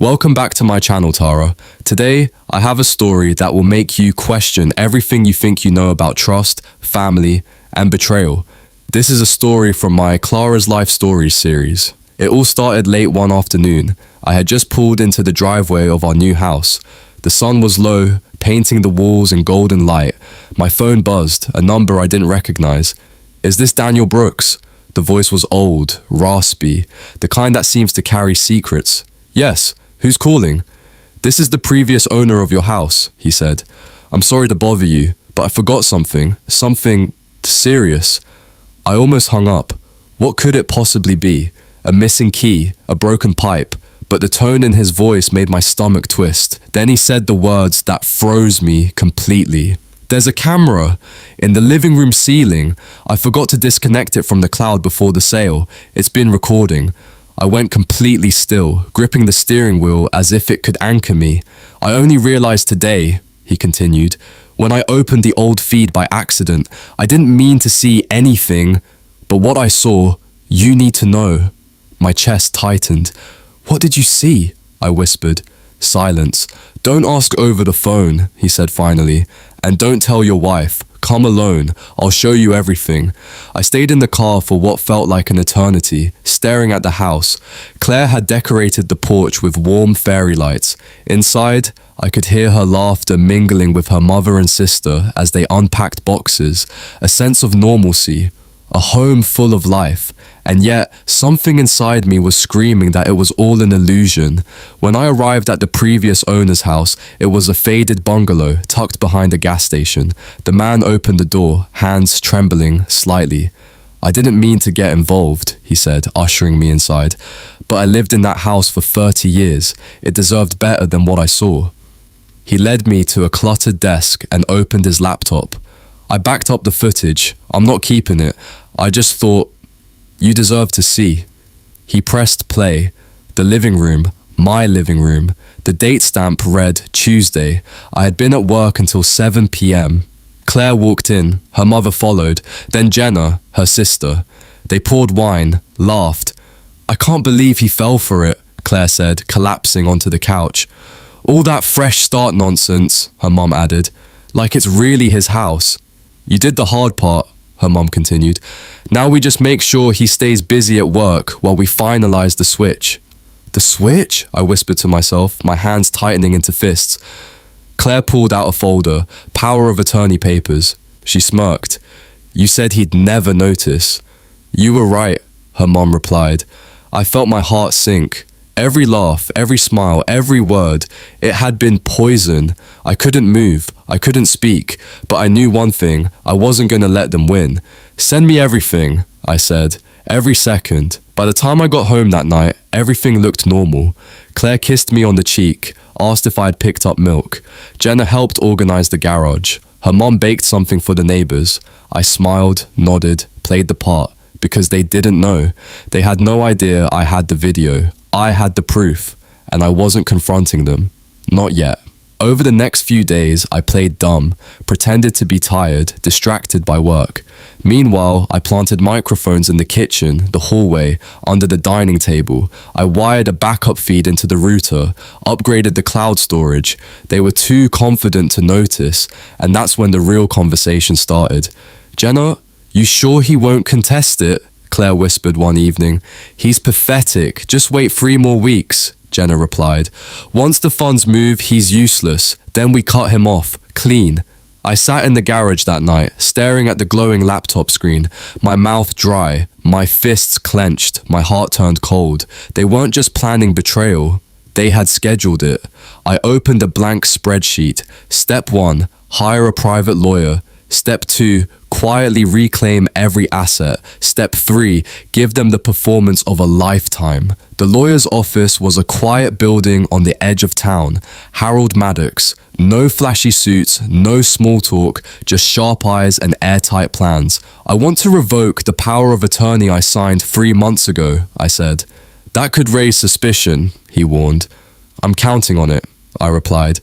Welcome back to my channel, Tara. Today, I have a story that will make you question everything you think you know about trust, family, and betrayal. This is a story from my Clara's Life Stories series. It all started late one afternoon. I had just pulled into the driveway of our new house. The sun was low, painting the walls in golden light. My phone buzzed, a number I didn't recognize. "Is this Daniel Brooks?" The voice was old, raspy, the kind that seems to carry secrets. "Yes, who's calling?" "This is the previous owner of your house," he said. "I'm sorry to bother you, but I forgot something serious." I almost hung up. What could it possibly be? A missing key, a broken pipe, but the tone in his voice made my stomach twist. Then he said the words that froze me completely. "There's a camera in the living room ceiling. I forgot to disconnect it from the cloud before the sale. It's been recording." I went completely still, gripping the steering wheel as if it could anchor me. "I only realized today," he continued, "when I opened the old feed by accident. I didn't mean to see anything, but what I saw, you need to know." My chest tightened. "What did you see?" I whispered. Silence. "Don't ask over the phone," he said finally. "And don't tell your wife. Come alone. I'll show you everything." I stayed in the car for what felt like an eternity, staring at the house. Claire had decorated the porch with warm fairy lights. Inside, I could hear her laughter mingling with her mother and sister as they unpacked boxes. A sense of normalcy. A home full of life. And yet, something inside me was screaming that it was all an illusion. When I arrived at the previous owner's house, it was a faded bungalow tucked behind a gas station. The man opened the door, hands trembling slightly. "I didn't mean to get involved," he said, ushering me inside. "But I lived in that house for 30 years. It deserved better than what I saw." He led me to a cluttered desk and opened his laptop. I backed up the footage. "I'm not keeping it. I just thought, you deserve to see." He pressed play. The living room, my living room. The date stamp read Tuesday. I had been at work until 7 p.m. Claire walked in, her mother followed, then Jenna, her sister. They poured wine, laughed. "I can't believe he fell for it," Claire said, collapsing onto the couch. "All that fresh start nonsense," her mum added, "like it's really his house." "You did the hard part," her mum continued. "Now we just make sure he stays busy at work while we finalize the switch." "The switch?" I whispered to myself, my hands tightening into fists. Claire pulled out a folder, power of attorney papers. She smirked. "You said he'd never notice." "You were right," her mum replied. I felt my heart sink. Every laugh, every smile, every word, it had been poison. I couldn't move, I couldn't speak, but I knew one thing, I wasn't going to let them win. "Send me everything," I said, "every second." By the time I got home that night, everything looked normal. Claire kissed me on the cheek, asked if I had picked up milk. Jenna helped organize the garage. Her mom baked something for the neighbors. I smiled, nodded, played the part, because they didn't know. They had no idea I had the video. I had the proof, and I wasn't confronting them. Not yet. Over the next few days, I played dumb, pretended to be tired, distracted by work. Meanwhile, I planted microphones in the kitchen, the hallway, under the dining table. I wired a backup feed into the router, upgraded the cloud storage. They were too confident to notice, and that's when the real conversation started. "Jenna, you sure he won't contest it?" Claire whispered one evening. "He's pathetic. Just wait 3 more weeks," Jenna replied. "Once the funds move, he's useless. Then we cut him off. Clean." I sat in the garage that night, staring at the glowing laptop screen, my mouth dry, my fists clenched, my heart turned cold. They weren't just planning betrayal. They had scheduled it. I opened a blank spreadsheet. Step 1, hire a private lawyer. Step 2, quietly reclaim every asset. Step 3, give them the performance of a lifetime. The lawyer's office was a quiet building on the edge of town. Harold Maddox. No flashy suits, no small talk, just sharp eyes and airtight plans. "I want to revoke the power of attorney I signed 3 months ago," I said. "That could raise suspicion," he warned. "I'm counting on it," I replied.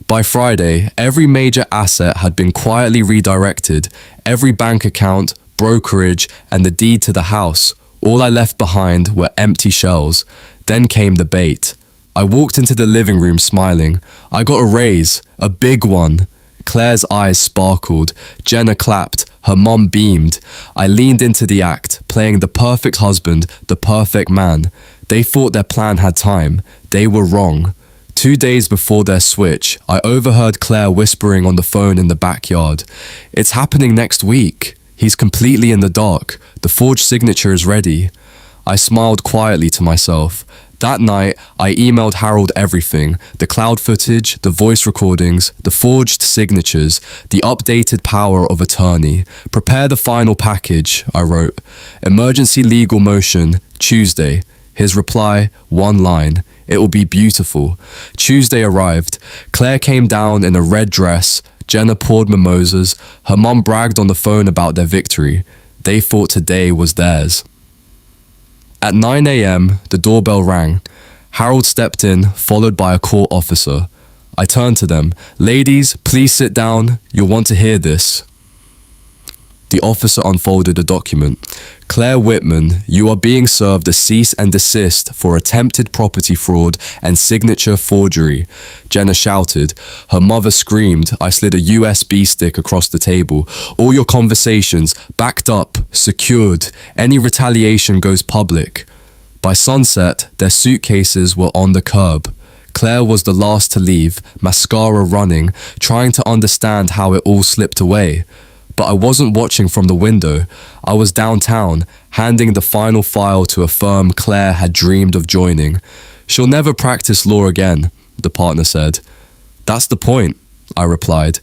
By Friday, every major asset had been quietly redirected, every bank account, brokerage, and the deed to the house. All I left behind were empty shells. Then came the bait. I walked into the living room smiling. I got a raise, a big one. Claire's eyes sparkled. Jenna clapped. Her mom beamed. I leaned into the act, playing the perfect husband, the perfect man. They thought their plan had time. They were wrong. 2 days before their switch, I overheard Claire whispering on the phone in the backyard. "It's happening next week. He's completely in the dark. The forged signature is ready." I smiled quietly to myself. That night, I emailed Harold everything: the cloud footage, the voice recordings, the forged signatures, the updated power of attorney. "Prepare the final package," I wrote. "Emergency legal motion, Tuesday." His reply, one line: "It will be beautiful." Tuesday arrived. Claire came down in a red dress. Jenna poured mimosas. Her mom bragged on the phone about their victory. They thought today was theirs. At 9 a.m., the doorbell rang. Harold stepped in, followed by a court officer. I turned to them. "Ladies, please sit down. You'll want to hear this." The officer unfolded a document. "Claire Whitman, you are being served a cease and desist for attempted property fraud and signature forgery." Jenna shouted. Her mother screamed. I slid a USB stick across the table. "All your conversations, backed up, secured. Any retaliation goes public." By sunset, their suitcases were on the curb. Claire was the last to leave, mascara running, trying to understand how it all slipped away. But I wasn't watching from the window. I was downtown, handing the final file to a firm Claire had dreamed of joining. "She'll never practice law again," the partner said. "That's the point," I replied.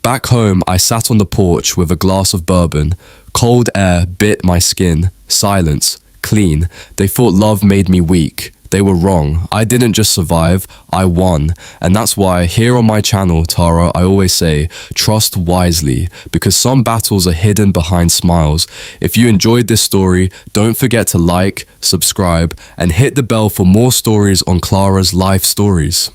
Back home, I sat on the porch with a glass of bourbon. Cold air bit my skin. Silence. Clean. They thought love made me weak. They were wrong. I didn't just survive, I won. And that's why here on my channel, Tara, I always say, trust wisely, because some battles are hidden behind smiles. If you enjoyed this story, don't forget to like, subscribe, and hit the bell for more stories on Clara's life stories.